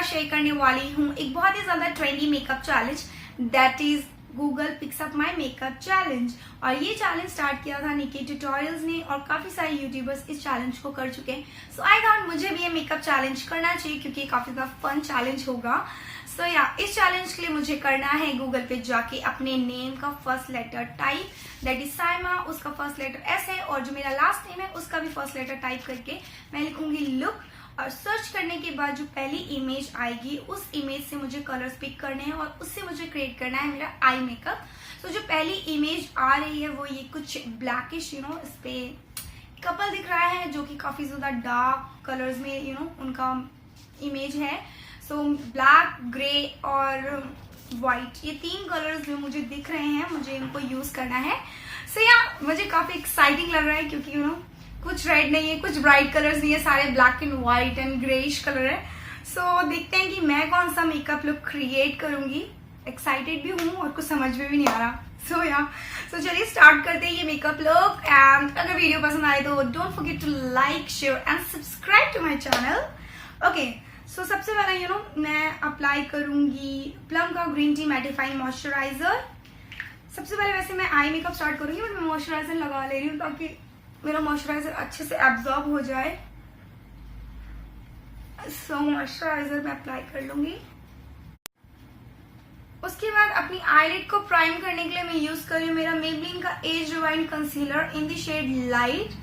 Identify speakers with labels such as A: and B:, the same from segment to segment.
A: साथ शेयर करने वाली हूँ एक बहुत ही ज्यादा trendy makeup challenge, that is Google picks up my makeup challenge. और ये चैलेंज स्टार्ट किया था निकी ट्यूटोरियल्स ने और काफी सारे यूट्यूबर्स इस चैलेंज को कर चुके हैं। सो आई थॉट मुझे भी ये मेकअप चैलेंज करना चाहिए क्योंकि काफी ज्यादा फन चैलेंज होगा। सो इस चैलेंज के लिए मुझे करना है गूगल पे जाके अपने नेम का first letter type, that is Saima, उसका फर्स्ट लेटर एस है और जो मेरा लास्ट नेम है उसका भी फर्स्ट लेटर टाइप करके मैं लिखूंगी लुक। और सर्च करने के बाद जो पहली इमेज आएगी उस इमेज से मुझे कलर्स पिक करने हैं और उससे मुझे क्रिएट करना है मेरा आई मेकअप। तो जो पहली इमेज आ रही है वो ये कुछ ब्लैकिश इस पे कपल दिख रहा है जो कि काफी ज्यादा डार्क कलर्स में उनका इमेज है। सो ब्लैक, ग्रे और व्हाइट, ये तीन कलर्स जो मुझे दिख रहे हैं मुझे इनको यूज करना है। सो मुझे काफी एक्साइटिंग लग रहा है क्योंकि कुछ रेड नहीं है, कुछ ब्राइट कलर्स नहीं है, सारे black and white and greyish colour है। सो देखते हैं कि मैं कौन सा मेकअप लुक क्रिएट करूंगी। एक्साइटेड भी हूँ और कुछ समझ में भी नहीं आ रहा। सो चलिए स्टार्ट करते हैं ये मेकअप लुक। एंड अगर वीडियो पसंद आए तो don't forget to like, share and subscribe to my channel. Okay, so सबसे पहले मैं अप्लाई करूंगी प्लम का ग्रीन टी मैटिफाइंग मॉइस्चराइजर। सबसे पहले वैसे मैं आई मेकअप स्टार्ट करूंगी बट मैं मॉइस्चराइजर लगा ले रही हूँ ताकि मेरा मॉइस्चराइजर अच्छे से एब्जॉर्ब हो जाए। सो मॉइस्चराइजर मैं अप्लाई कर लूंगी। उसके बाद अपनी आईलिड को प्राइम करने के लिए मैं यूज कर रही हूँ मेरा मेबलिन का age rewind concealer in the shade light.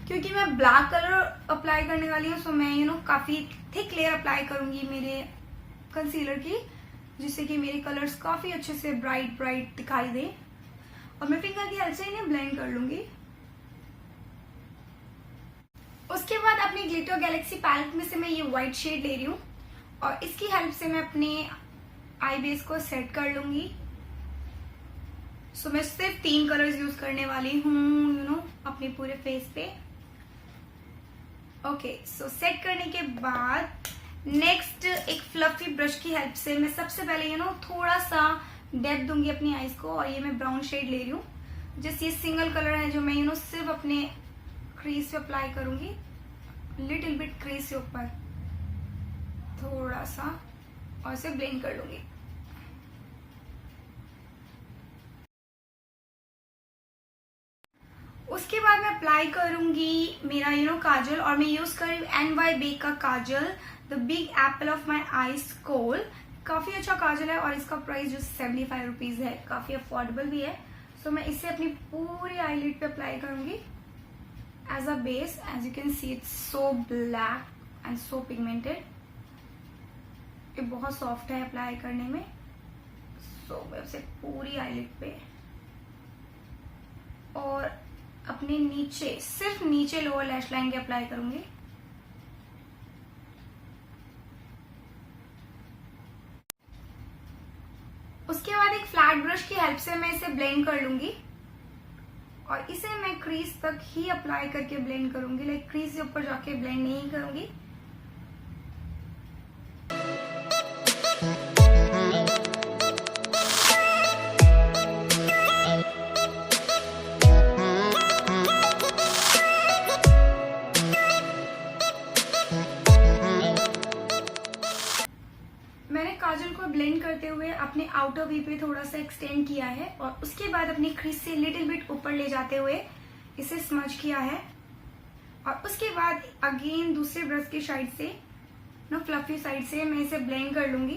A: क्योंकि मैं ब्लैक कलर अप्लाई करने वाली हूँ सो मैं काफी थिक लेयर अप्लाई करूंगी मेरे कंसीलर की, जिससे कि मेरे कलर्स काफी अच्छे से ब्राइट ब्राइट दिखाई दे। और मैं फिंगर की हेल्प से इन्हें ब्लेंड कर लूंगी। उसके बाद अपनी ग्लिटर गैलेक्सी पैलेट में से मैं ये व्हाइट शेड ले रही हूँ और इसकी हेल्प से मैं अपने आई बेस को सेट कर लूंगी। सो मैं सिर्फ 3 कलर्स यूज करने वाली हूँ अपने पूरे फेस पे। ओके, सो सेट करने के बाद नेक्स्ट एक फ्लफी ब्रश की हेल्प से मैं सबसे पहले थोड़ा सा डेप्थ दूंगी अपनी आईज को। और ये मैं ब्राउन शेड ले रही हूँ। जस्ट ये सिंगल कलर है जो मैं सिर्फ अपने क्रीज पे अप्लाई करूंगी, लिटिल बिट क्रीज के ऊपर थोड़ा सा, और इसे ब्लेंड कर लूंगी। उसके बाद मैं अप्लाई करूंगी मेरा काजल और मैं यूज कर रही हूँ NYB का kajal, the big apple of my eyes kohl. काफी अच्छा काजल है और इसका प्राइस जो 75 रुपीज है, काफी अफोर्डेबल भी है। सो मैं इसे अपनी पूरी आईलिड पे अप्लाई करूंगी as a base. As you can see it's so black and so pigmented. ये बहुत सॉफ्ट है अप्लाई करने में। सो मैं उसे पूरी आईलिड पे और अपने नीचे, सिर्फ नीचे लोअर लैश लाइन के अप्लाई करूंगी। उसके बाद एक फ्लैट ब्रश की हेल्प से मैं इसे ब्लेंड कर लूंगी और इसे मैं क्रीज तक ही अप्लाई करके ब्लेंड करूंगी, लाइक क्रीज के ऊपर जाके ब्लेंड नहीं करूंगी। मैंने काजल को ब्लेंड करते हुए अपने आउटर वी पे थोड़ा सा एक्सटेंड किया है और उसके बाद अपनी क्रीज से लिटिल बिट ऊपर ले जाते हुए इसे स्मज किया है। और उसके बाद अगेन दूसरे ब्रश की साइड से फ्लफी साइड से मैं इसे ब्लेंड कर लूंगी।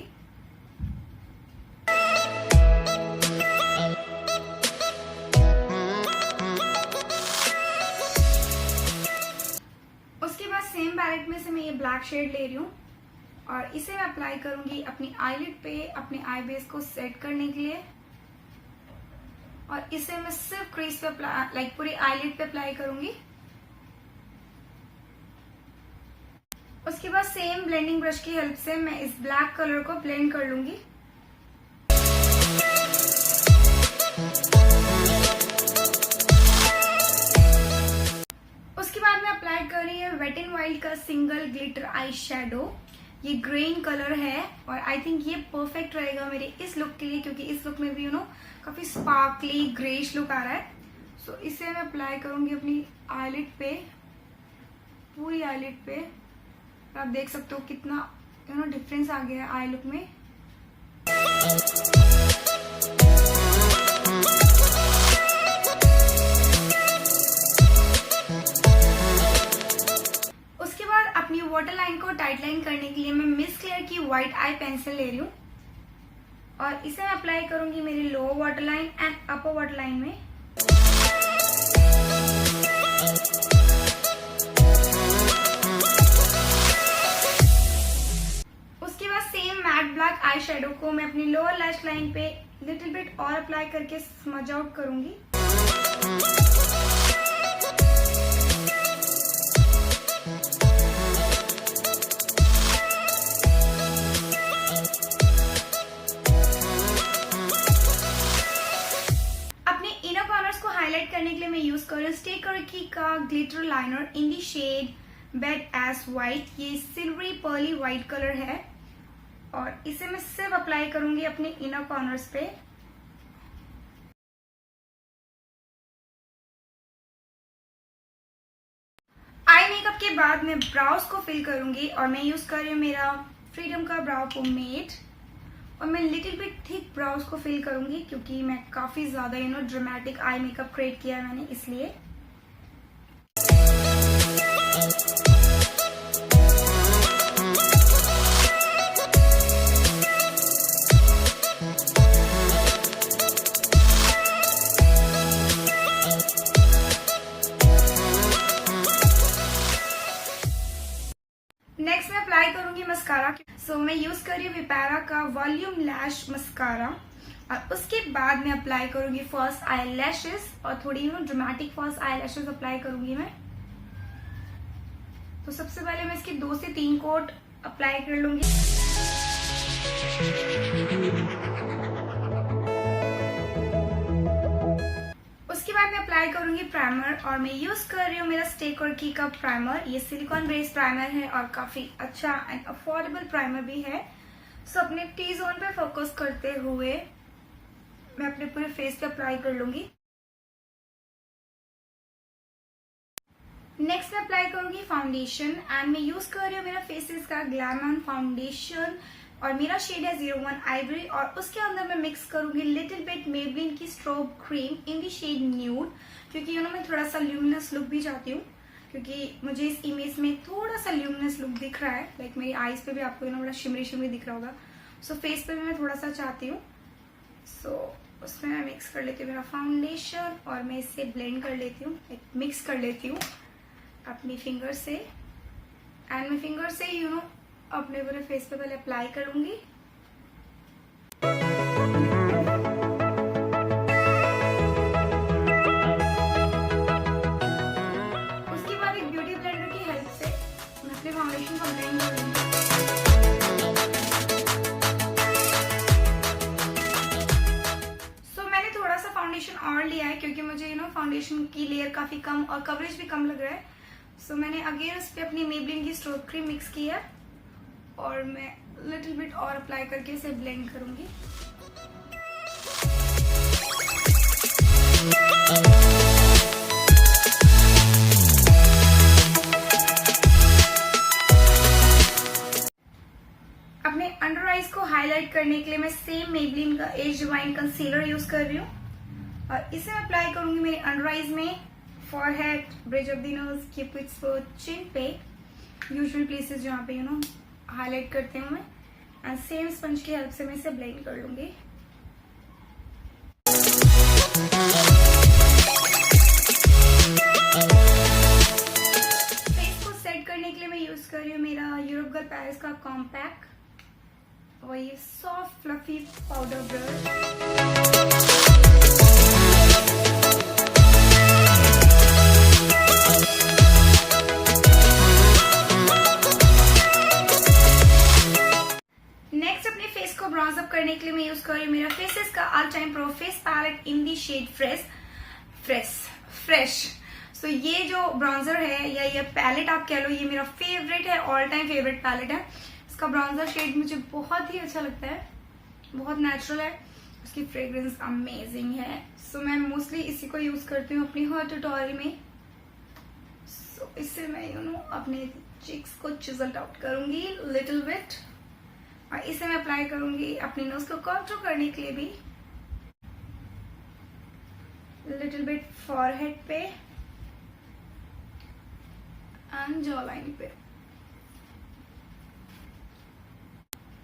A: उसके बाद सेम पैलेट में से मैं ये ब्लैक शेड ले रही हूँ और इसे मैं अप्लाई करूंगी अपनी आईलिड पे, अपने आई बेस को सेट करने के लिए। और इसे मैं सिर्फ क्रीज पे अप्लाई, लाइक पूरी आईलिड पे अप्लाई करूंगी। उसके बाद सेम ब्लेंडिंग ब्रश की हेल्प से मैं इस ब्लैक कलर को ब्लेंड कर लूंगी। उसके बाद मैं अप्लाई कर रही हूँ वेट एंड वाइल्ड का सिंगल ग्लिटर आई शेडो। ये ग्रीन कलर है और आई थिंक ये परफेक्ट रहेगा मेरे इस लुक के लिए क्योंकि इस लुक में भी काफी स्पार्कली ग्रेश लुक आ रहा है। सो इसे मैं अप्लाई करूंगी अपनी आईलिड पे, पूरी आईलिड पे। आप देख सकते हो कितना डिफरेंस आ गया है आई लुक में। उसके बाद अपनी वाटर लाइन को टाइट लाइन करने के लिए मैं मिस क्लियर की व्हाइट आई पेंसिल ले रही हूँ और इसे मैं अप्लाई करूंगी मेरी lower water line and upper water line में। उसके बाद same matte black eye shadow को मैं अपनी लोअर लैश लाइन पे लिटिल बिट और अप्लाई करके स्मज आउट करूंगी। हाईलाइट करने के लिए मैं यूज कर रही हूँ क्वर्की का glitter liner in the shade bed as white. ये सिल्वरी पर्ली व्हाइट कलर है और इसे मैं सिर्फ अप्लाई करूंगी अपने इनर कॉर्नर्स पे। आई मेकअप के बाद मैं ब्राउज को फिल करूंगी और मैं यूज कर रही हूँ मेरा फ्रीडम का ब्राउ पोमेड और मैं लिटिल बिट थिक ब्राउज को फिल करूंगी क्योंकि मैं काफी ज्यादा ड्रामेटिक आई मेकअप क्रिएट किया है मैंने, इसलिए। नेक्स्ट मैं अप्लाई करूंगी मस्कारा। सो मैं यूज कर रही हूँ विपेरा का वॉल्यूम लैश मस्कारा और उसके बाद मैं अप्लाई करूंगी फर्स्ट आई लैशेस और थोड़ी dramatic first eye lashes apply करूंगी मैं। तो सबसे पहले मैं इसकी 2 से 3 कोट अप्लाई कर लूंगी। उसके बाद मैं अप्लाई करूंगी प्राइमर और मैं यूज कर रही हूँ मेरा क्वर्की का प्राइमर। ये सिलिकॉन बेस्ड प्राइमर है और काफी अच्छा एंड अफोर्डेबल प्राइमर भी है। सो अपने टी जोन पे फोकस करते हुए मैं अपने पूरे फेस पे अप्लाई कर लूंगी। नेक्स्ट मैं अप्लाई करूंगी फाउंडेशन एंड मैं यूज कर रही हूँ मेरा फेसेस का ग्लैम फाउंडेशन और मेरा शेड है 01 आइवरी और उसके अंदर मैं मिक्स करूंगी लिटिल बिट मेबलिन की strobe cream in the shade nude क्योंकि मैं थोड़ा सा ल्यूमिनस लुक भी चाहती हूँ क्योंकि मुझे इस इमेज में थोड़ा सा ल्यूमिनस लुक दिख रहा है। लाइक मेरी आईज पे भी आपको बड़ा शिमरी शिमरी दिख रहा होगा। सो फेस पे भी मैं थोड़ा सा चाहती हूँ। सो उसमें मैं मिक्स कर लेती हूँ मेरा फाउंडेशन और मैं इसे ब्लेंड कर लेती हूँ, मिक्स कर लेती हूँ अपनी फिंगर से एंड मैं फिंगर से अपने पूरे फेस पे पहले अप्लाई करूंगी। उसके बाद एक ब्यूटी ब्लेंडर की हेल्प से मैं अपने फाउंडेशन को ब्लेंड करूंगी। सो मैंने थोड़ा सा फाउंडेशन और लिया है क्योंकि मुझे फाउंडेशन की लेयर काफी कम और कवरेज भी कम लग रहा है। सो मैंने अगेन उस पे अपनी मेबलिन की स्ट्रोब क्रीम मिक्स की है और मैं लिटिल बिट और अप्लाई करके इसे ब्लेंड करूंगी। अपने अंडर आईज को हाईलाइट करने के लिए मैं सेम मेबलिन का एज डिवाइन कंसीलर यूज कर रही हूँ और इसे मैं अप्लाई करूंगी मेरे अंडर आईज में, forehead, bridge of the nose, cupid's bow, chin पे, यूजुअल प्लेसेस जहाँ पे हाईलाइट करते हूँ मैं एंड सेम स्पंज की हेल्प से मैं इसे ब्लेंड कर लूंगी। फेस को सेट करने के लिए मैं यूज कर रही हूँ मेरा यूरोप गर्ल पेरिस का कॉम्पैक्ट और ये soft fluffy powder brush. Brows up करने के लिए मैं यूज कर रही हूँ मेरा फेसेस का all time pro face palette in the shade fresh. So ये जो ब्राउजर है या ये पैलेट आप कह लो, ये मेरा फेवरेट है, ऑल टाइम फेवरेट पैलेट है। इसका ब्राउजर शेड मुझे बहुत ही अच्छा लगता है, बहुत नेचुरल है, उसकी फ्रेग्रेंस अमेजिंग है। सो मैं मोस्टली इसी को यूज करती हूँ अपनी हर ट्यूटोरियल में। सो इससे मैं अपने चिक्स को चिजल्ड आउट करूंगी लिटिल बिट और इसे मैं अप्लाई करूंगी अपने नोज को कंट्रोल करने के लिए भी, लिटिल बिट फॉरहेड पे एंड जॉ लाइन पे।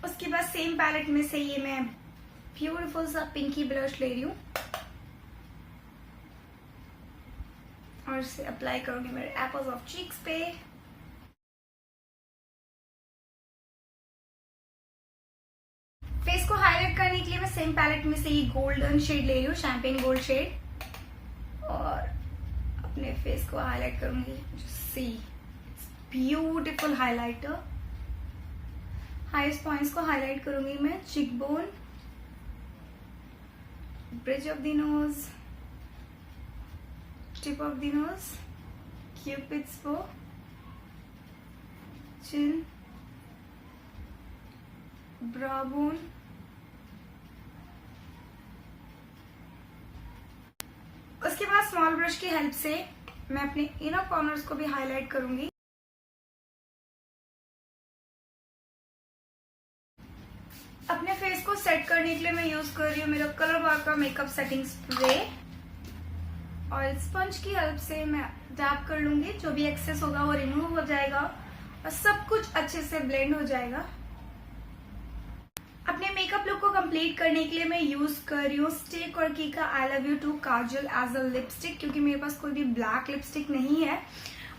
A: उसके बाद सेम पैलेट में से ये मैं ब्यूटीफुल सा पिंकी ब्लश ले रही हूँ और इसे अप्लाई करूंगी मेरे एपल्स ऑफ चीक्स पे। फेस को हाईलाइट करने के लिए मैं सेम पैलेट में से ये गोल्डन शेड ले रही हूँ, शैम्पेन गोल्ड शेड, और अपने फेस को हाईलाइट करूंगी। सी ब्यूटीफुल हाइलाइटर। हाईएस्ट पॉइंट्स को हाईलाइट करूंगी मैं, चिक bone, bridge of the knows, tip of the nose, cupids बो, चिन, ब्रा बोन, उसके बाद स्मॉल ब्रश की हेल्प से मैं अपने इनर कॉर्नर्स को भी हाईलाइट करूंगी। अपने फेस को सेट करने के लिए मैं यूज कर रही हूँ मेरा कलर बार का मेकअप सेटिंग स्प्रे, और स्पंज की हेल्प से मैं डैप कर लूंगी। जो भी एक्सेस होगा वो रिमूव हो जाएगा और सब कुछ अच्छे से ब्लेंड हो जाएगा। अपने मेकअप लुक को कंप्लीट करने के लिए मैं यूज कर रही हूँ स्टे क्वर्की का I love you too kajal as a lipstick, क्योंकि मेरे पास कोई भी ब्लैक लिपस्टिक नहीं है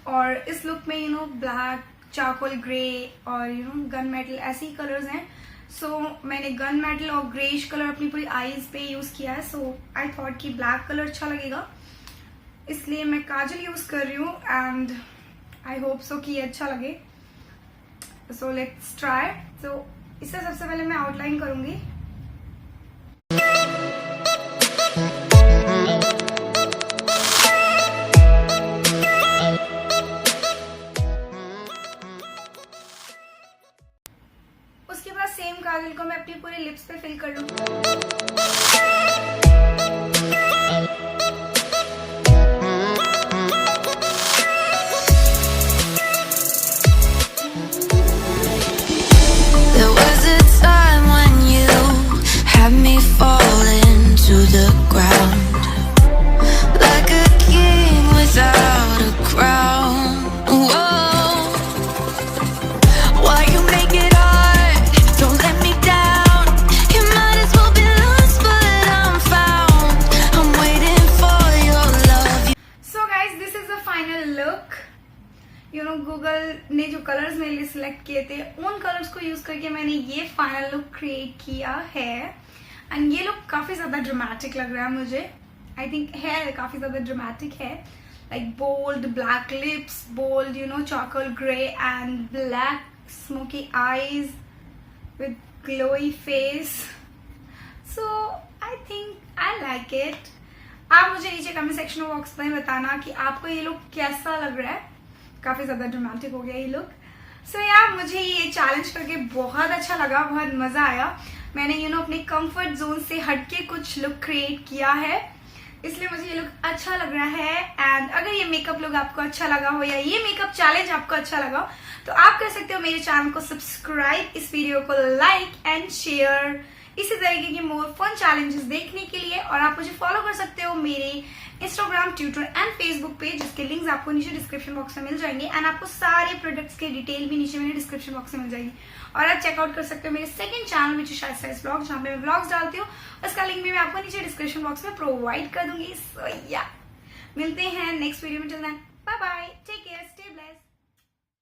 A: और इस लुक में ब्लैक, चारकोल ग्रे और गन मेटल ऐसे ही कलर्स हैं। सो मैंने गन मेटल और ग्रेइश कलर अपनी पूरी आईज पे यूज किया है। सो आई थॉट कि ब्लैक कलर अच्छा लगेगा, इसलिए मैं काजल यूज कर रही हूँ एंड आई होप सो कि ये अच्छा लगे। So let's try. सो इससे सबसे पहले मैं आउटलाइन करूंगी। उसके बाद सेम काजल को मैं अपनी पूरे लिप्स पे फिल कर लूंगी। गूगल ने जो कलर्स मेरे लिए सिलेक्ट किए थे उन कलर्स को यूज करके मैंने ये फाइनल लुक क्रिएट किया है एंड ये लुक काफी ज्यादा ड्रामेटिक लग रहा है मुझे। आई थिंक है काफी ज्यादा ड्रामेटिक है, like bold black lips, bold charcoal grey and black smoky eyes with glowy face. So I think I like it. आप मुझे नीचे कमेंट सेक्शन बॉक्स में बताना कि आपको ये लुक कैसा लग रहा है। काफी ज्यादा ड्रामेटिक हो गया ये लुक। सो यार मुझे ये चैलेंज करके बहुत अच्छा लगा, बहुत मजा आया। मैंने अपने कंफर्ट जोन से हटके कुछ लुक क्रिएट किया है, इसलिए मुझे ये लुक अच्छा लग रहा है। एंड अगर ये मेकअप लुक आपको अच्छा लगा हो या ये मेकअप चैलेंज आपको अच्छा लगा हो तो आप कर सकते हो मेरे चैनल को सब्सक्राइब, इस वीडियो को लाइक एंड शेयर इसी तरीके की मोर फन चैलेंजेस देखने के लिए। और आप मुझे फॉलो कर सकते हो मेरे इंस्टाग्राम, ट्विटर एंड फेसबुक पे, जिसके लिंक्स आपको नीचे डिस्क्रिप्शन बॉक्स में मिल जाएंगे एंड आपको सारे प्रोडक्ट्स के डिटेल भी नीचे मेरे डिस्क्रिप्शन बॉक्स में मिल जाएगी। और आप चेकआउट कर सकते हो मेरे सेकंड चैनल विच इज शाइस्टाइल्स ब्लॉग, जहाँ पे मैं ब्लॉग्स डालती हूँ। उसका लिंक भी मैं आपको नीचे डिस्क्रिप्शन बॉक्स में प्रोवाइड कर दूंगी। सो या मिलते हैं नेक्स्ट वीडियो में। Till then bye bye, take care, stay blessed.